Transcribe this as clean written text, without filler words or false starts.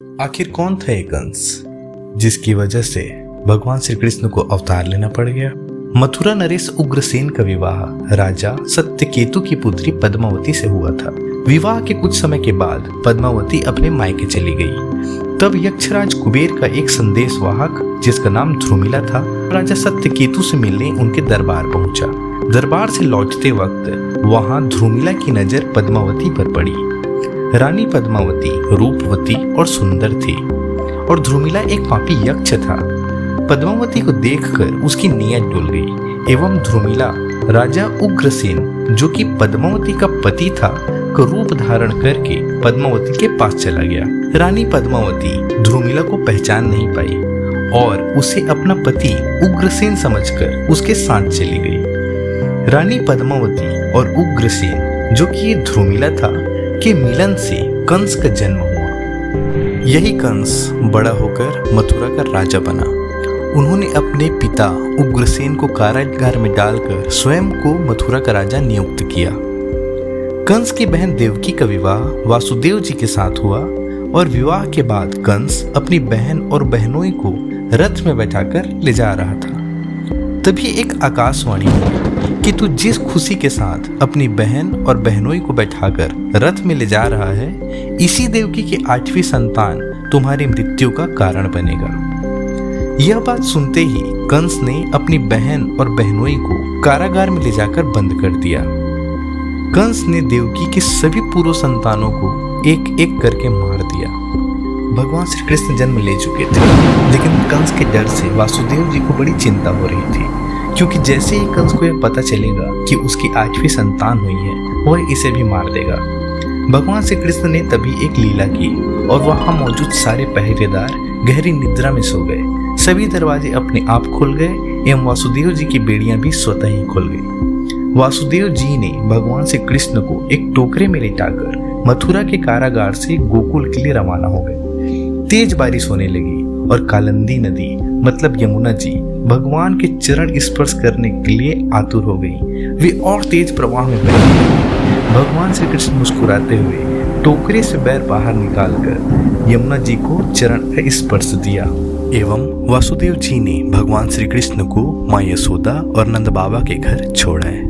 आखिर कौन था ये कंस जिसकी वजह से भगवान श्री कृष्ण को अवतार लेना पड़ गया। मथुरा नरेश उग्रसेन का विवाह राजा सत्यकेतु की पुत्री पद्मावती से हुआ था। विवाह के कुछ समय के बाद पद्मावती अपने मायके चली गई। तब यक्षराज कुबेर का एक संदेशवाहक जिसका नाम ध्रुमिला था, राजा सत्यकेतु से मिलने उनके दरबार पहुंचा। दरबार से लौटते वक्त वहां ध्रुमिला की नजर पद्मावती पर पड़ी। रानी पद्मावती रूपवती और सुंदर थी और ध्रुमिला एक पापी यक्ष था। पद्मावती को देखकर उसकी नीयत डुल गई एवं ध्रुमिला राजा उग्रसेन जो कि पद्मावती का पति था का रूप धारण करके पद्मावती के पास चला गया। रानी पद्मावती ध्रुमिला को पहचान नहीं पाई और उसे अपना पति उग्रसेन समझकर उसके साथ चली गई। रानी पद्मावती और उग्रसेन जो कि ध्रुमिला था के मिलन से कंस का जन्म हुआ। यही कंस बड़ा होकर मथुरा का राजा बना। उन्होंने अपने पिता उग्रसेन को कारागार में डालकर स्वयं को मथुरा का राजा नियुक्त किया। कंस की बहन देवकी का विवाह वासुदेव जी के साथ हुआ और विवाह के बाद कंस अपनी बहन और बहनोई को रथ में बैठाकर ले जा रहा था। तभी एक आकाशवाणी हुई कि तू जिस खुशी के साथ अपनी बहन और बहनोई को बैठाकर रथ में ले जा रहा है, इसी देवकी की 8वीं संतान तुम्हारी मृत्यु का कारण बनेगा। यह बात सुनते ही कंस ने अपनी बहन और बहनोई को कारागार में ले जाकर बंद कर दिया। कंस ने देवकी की सभी पूर्व संतानों को एक एक करके मार दिया। भगवान श्री कृष्ण जन्म ले चुके थे, लेकिन कंस के डर से वासुदेव जी को बड़ी चिंता हो रही थी, क्योंकि जैसे ही कंस को यह पता चलेगा कि उसकी 8वीं संतान हुई है, वह इसे भी मार देगा। भगवान श्री कृष्ण ने तभी एक लीला की और वहां मौजूद सारे पहरेदार गहरी निद्रा में सो गए। सभी दरवाजे अपने आप खुल गए एवं वासुदेव जी की बेड़ियां भी स्वतः ही खुल गई। वासुदेव जी ने भगवान श्री कृष्ण को एक टोकरे में लिटाकर मथुरा के कारागार से गोकुल के लिए रवाना हो गए। तेज बारिश होने लगी और कालिंदी नदी मतलब यमुना जी भगवान के चरण स्पर्श करने के लिए आतुर हो गई। वे और तेज प्रवाह में बह गई। भगवान श्री कृष्ण मुस्कुराते हुए टोकरे से पैर बाहर निकालकर यमुना जी को चरण का स्पर्श दिया एवं वासुदेव जी ने भगवान श्री कृष्ण को माँ यशोदा और नंद बाबा के घर छोड़ा है।